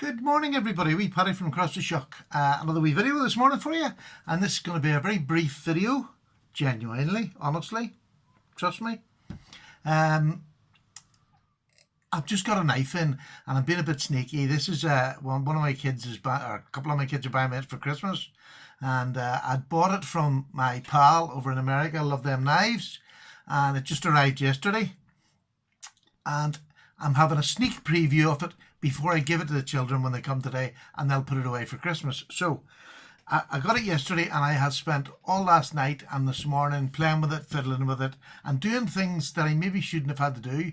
Good morning, everybody. Wee Paddy from across the Shock. Another wee video this morning for you, and this is going to be a very brief video. Genuinely, honestly, trust me. I've just got a knife in, and I'm being a bit sneaky. This is one of my kids or a couple of my kids are buying it for Christmas, and I'd bought it from my pal over in America. I love them knives, and it just arrived yesterday, and I'm having a sneak preview of it before I give it to the children when they come today, and they'll put it away for Christmas. So I got it yesterday, and I had spent all last night and this morning playing with it, fiddling with it, and doing things that I maybe shouldn't have had to do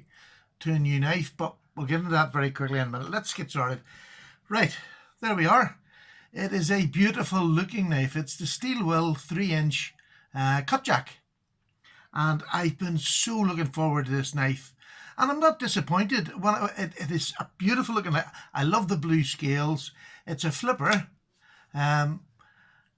to a new knife, but we'll get into that very quickly in a minute. Let's get started. Right, there we are. It is a beautiful looking knife. It's the Steelwill 3-inch cutjack, and I've been so looking forward to this knife. And I'm not disappointed. It is a beautiful looking knife. I love the blue scales. It's a flipper, and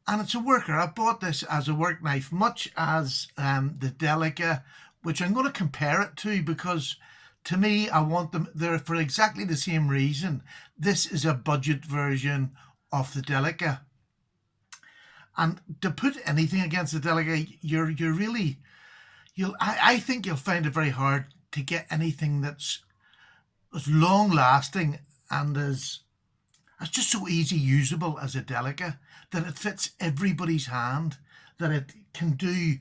it's a worker. I bought this as a work knife, much as the Delica, which I'm going to compare it to because to me, I want them there for exactly the same reason. This is a budget version of the Delica. And to put anything against the Delica, I think you'll find it very hard to get anything that's as long lasting and as just so easy usable as a Delica, that it fits everybody's hand, that it can do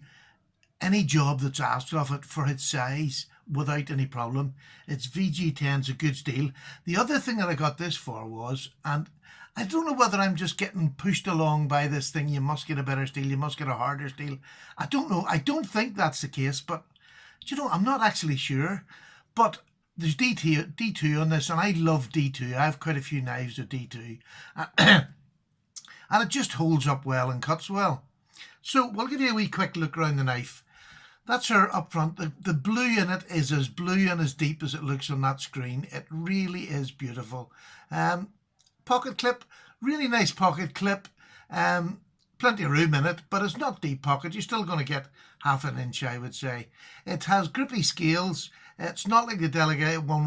any job that's asked of it for its size without any problem. Its VG10's a good steel. The other thing that I got this for was, and I don't know whether I'm just getting pushed along by this thing, you must get a better steel, you must get a harder steel. I don't know. I don't think that's the case, but I'm not actually sure. But there's D2 on this, and I love D2. I have quite a few knives of D2. And it just holds up well and cuts well. So we'll give you a wee quick look around the knife. That's her up front. The blue in it is as blue and as deep as it looks on that screen. It really is beautiful. Pocket clip, really nice pocket clip. Plenty of room in it, but it's not deep pocket. You're still going to get half an inch, I would say. It has grippy scales. It's not like the Delica, one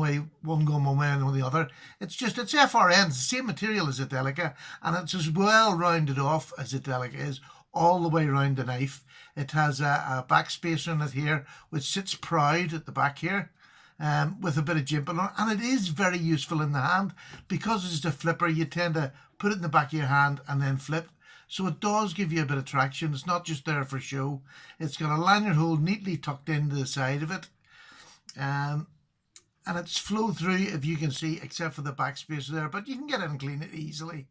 going one way and the other. It's FRN. It's the same material as the Delica, and it's as well rounded off as the Delica is, all the way around the knife. It has a backspacer in it here, which sits proud at the back here, with a bit of jimping on it. And it is very useful in the hand. Because it's a flipper, you tend to put it in the back of your hand and then flip. So it does give you a bit of traction. It's not just there for show. It's got a lanyard hole neatly tucked into the side of it. And it's flow through, if you can see, except for the backspacer there. But you can get it and clean it easily.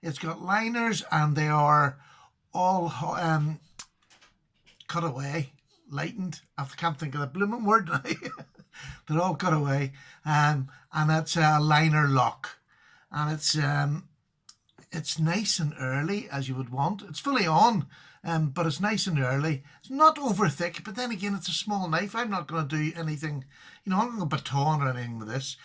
It's got liners, and they are all cut away, lightened. I can't think of the blooming word now. They're all cut away. And it's a liner lock. And it's nice and early, as you would want. It's fully on, but it's nice and early. It's not over thick, but then again, it's a small knife. I'm not going to do anything, I'm not going to baton or anything with this.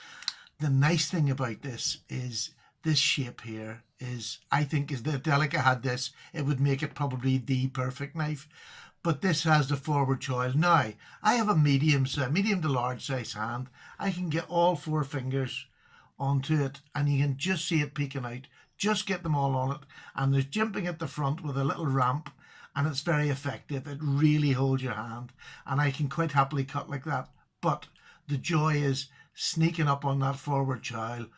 The nice thing about this is this shape here is, I think, is the Delica had this, it would make it probably the perfect knife. But this has the forward choil. Now, I have a medium to large size hand. I can get all 4 fingers onto it, and you can just see it peeking out. Just get them all on it, and there's jimping at the front with a little ramp, and it's very effective. It really holds your hand, and I can quite happily cut like that. But the joy is sneaking up on that forward choil,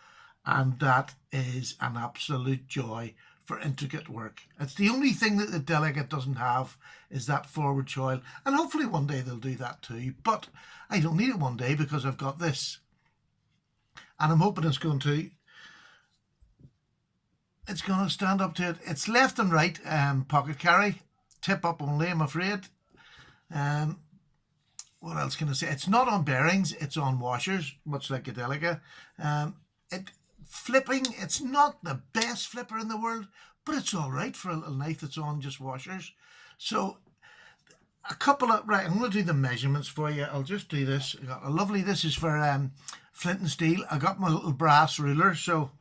and that is an absolute joy for intricate work. It's the only thing that the Delica doesn't have, is that forward choil, and hopefully one day they'll do that too. But I don't need it one day because I've got this, and I'm hoping it's going to stand up to it. It's left and right pocket carry, tip up only, I'm afraid. What else can I say? It's not on bearings, it's on washers, much like a Delica. Flipping, it's not the best flipper in the world, but it's all right for a little knife that's on just washers. So I'm going to do the measurements for you. I'll just do this. I got a lovely, this is for flint and steel. I got my little brass ruler, so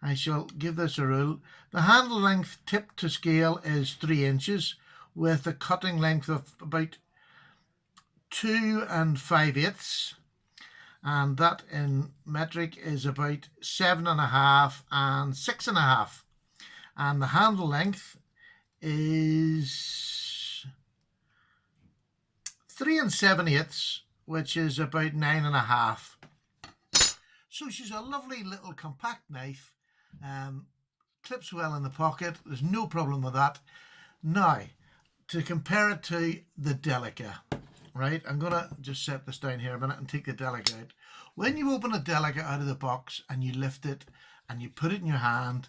I shall give this a rule. The handle length tip to scale is 3 inches with a cutting length of about 2 5/8. and that in metric is about 7.5 and 6.5, and the handle length is 3 7/8, which is about 9.5. So she's a lovely little compact knife, clips well in the pocket, there's no problem with that. Now, to compare it to the Delica, right, I'm going to just set this down here a minute and take the Delica out. When you open a Delica out of the box and you lift it and you put it in your hand,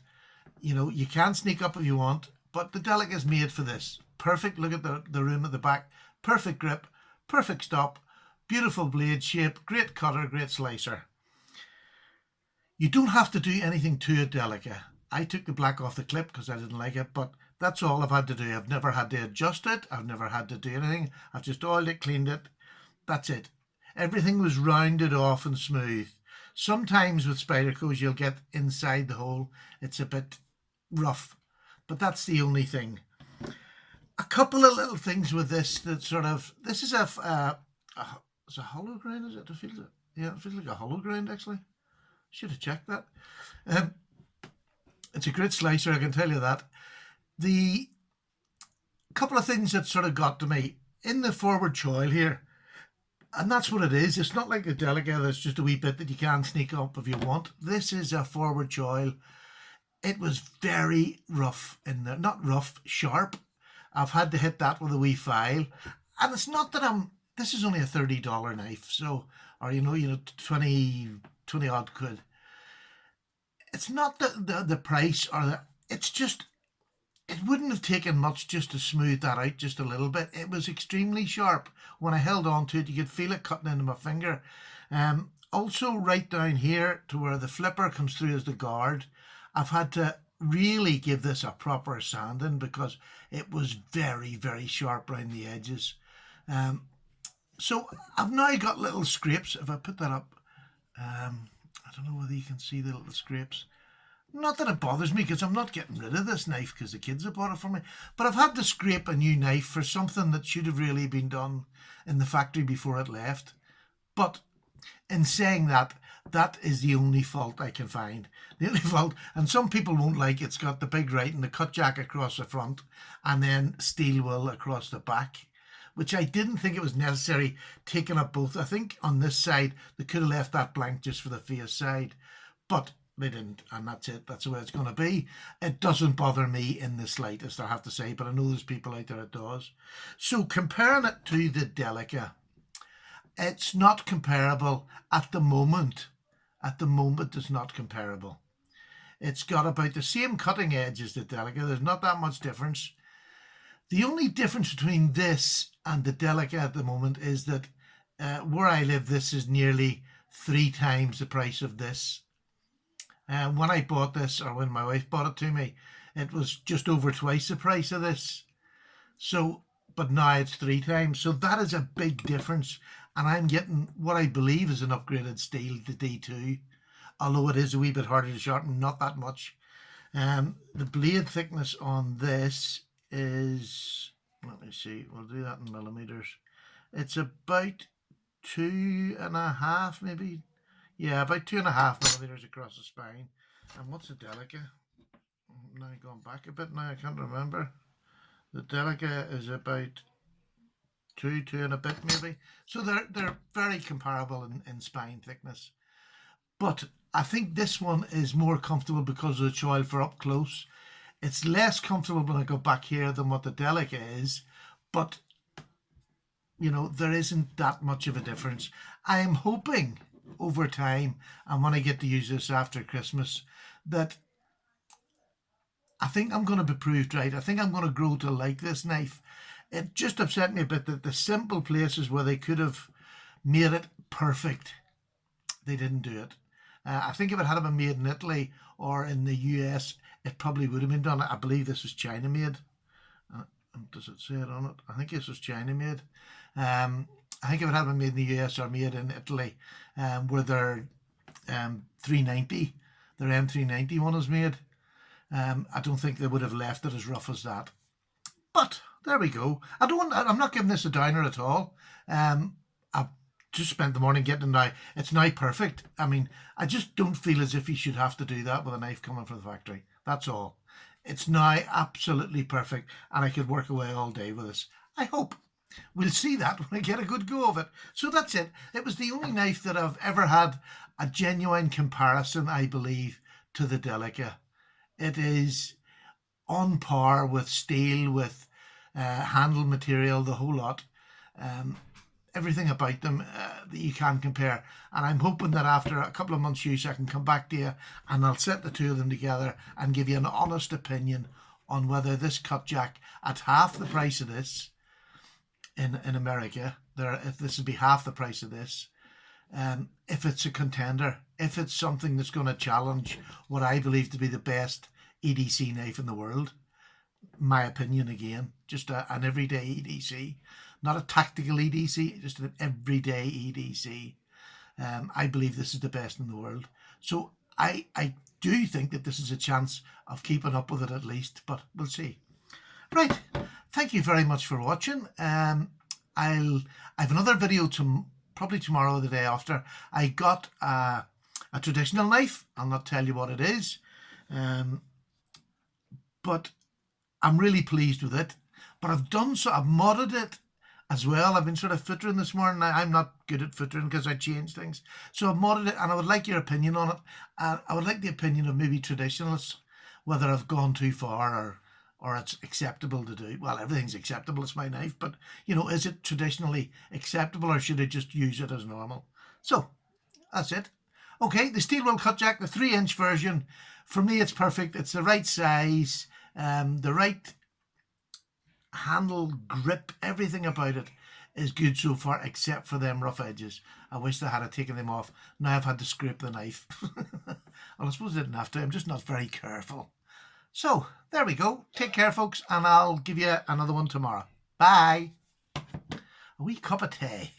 you know, you can sneak up if you want, but the Delica is made for this. Perfect, look at the room at the back, perfect grip, perfect stop, beautiful blade shape, great cutter, great slicer. You don't have to do anything to a Delica. I took the black off the clip because I didn't like it, but that's all I've had to do. I've never had to adjust it. I've never had to do anything. I've just oiled it, cleaned it. That's it. Everything was rounded off and smooth. Sometimes with Spydercos you'll get inside the hole. It's a bit rough, but that's the only thing. A couple of little things with this that sort of, this is it's a hollow grind, is it? Yeah, it feels like a hollow grind actually. Should have checked that. It's a great slicer, I can tell you that. The couple of things that sort of got to me in the forward choil here, and that's what it is. It's not like the Delica that's just a wee bit that you can sneak up if you want. This is a forward choil. It was very rough in there. Not rough, sharp. I've had to hit that with a wee file. And it's not that this is only a $30 knife, so, or you know, 20 odd quid. It's not the price or it's just, it wouldn't have taken much just to smooth that out just a little bit. It was extremely sharp. When I held on to it, you could feel it cutting into my finger. Also right down here to where the flipper comes through as the guard, I've had to really give this a proper sanding because it was very, very sharp around the edges. So I've now got little scrapes. If I put that up, I don't know whether you can see the little scrapes. Not that it bothers me because I'm not getting rid of this knife because the kids have bought it for me. But I've had to scrape a new knife for something that should have really been done in the factory before it left. But in saying that, that is the only fault I can find. The only fault, and some people won't like it's got the big writing, the cut jack across the front and then steel wool across the back, which I didn't think it was necessary taking up both. I think on this side, they could have left that blank just for the face side, but they didn't, and that's it. That's the way it's going to be. It doesn't bother me in the slightest, I have to say, but I know there's people out there it does. So comparing it to the Delica, it's not comparable at the moment. At the moment, it's not comparable. It's got about the same cutting edge as the Delica. There's not that much difference. The only difference between this and the Delica at the moment is that where I live, this is nearly 3 times the price of this. When I bought this, or when my wife bought it to me, it was just over twice the price of this. So, but now it's 3 times. So that is a big difference. And I'm getting what I believe is an upgraded steel, the D2. Although it is a wee bit harder to sharpen, not that much. The blade thickness on this is, let me see, we'll do that in millimeters. It's about 2.5 maybe. Yeah, about 2.5 millimeters across the spine. And what's the Delica? Now going back a bit now, I can't remember. The Delica is about 2 and a bit maybe. So they're very comparable in spine thickness. But I think this one is more comfortable because of the choil for up close. It's less comfortable when I go back here than what the Delica is, but you know, there isn't that much of a difference. I am hoping over time, and when I get to use this after Christmas, that I think I'm going to be proved right. I think I'm going to grow to like this knife. It just upset me a bit that the simple places where they could have made it perfect, they didn't do it. I think if it had been made in Italy or in the US, it probably would have been done. I believe this was China made. Does it say it on it? I think this was China made. I think if it had been made in the US or made in Italy, where their 390, their M390 one is made, I don't think they would have left it as rough as that. But there we go. I'm not giving this a downer at all. just spent the morning getting it now. It's now perfect. I mean, I just don't feel as if you should have to do that with a knife coming from the factory. That's all. It's now absolutely perfect, and I could work away all day with this. I hope. We'll see that when I get a good go of it. So that's it. It was the only knife that I've ever had a genuine comparison, I believe, to the Delica. It is on par with steel, with handle material, the whole lot. Everything about them that you can compare. And I'm hoping that after a couple of months' use, I can come back to you and I'll set the two of them together and give you an honest opinion on whether this Cutjack, at half the price of this in America, this would be half the price of this, if it's a contender, if it's something that's going to challenge what I believe to be the best EDC knife in the world. My opinion again, just an everyday EDC, not a tactical EDC, just an everyday EDC. I believe this is the best in the world. So I do think that this is a chance of keeping up with it at least, but we'll see. Right, thank you very much for watching. I have another video probably tomorrow or the day after. I got a traditional knife. I'll not tell you what it is, but I'm really pleased with it. But I've modded it as well. I've been sort of footering this morning. I'm not good at footering because I change things. So I've modded it, and I would like your opinion on it. I would like the opinion of maybe traditionalists, whether I've gone too far or it's acceptable to do. Well, everything's acceptable. It's my knife. But, you know, is it traditionally acceptable, or should I just use it as normal? So that's it. Okay, the Steelwell Cutjack, the 3-inch version. For me, it's perfect. It's the right size, the right handle, grip, everything about it is good so far, except for them rough edges. I wish they had taken them off. Now I've had to scrape the knife. Well, I suppose I didn't have to. I'm just not very careful. So there we go. Take care, folks, and I'll give you another one tomorrow. Bye. A wee cup of tea.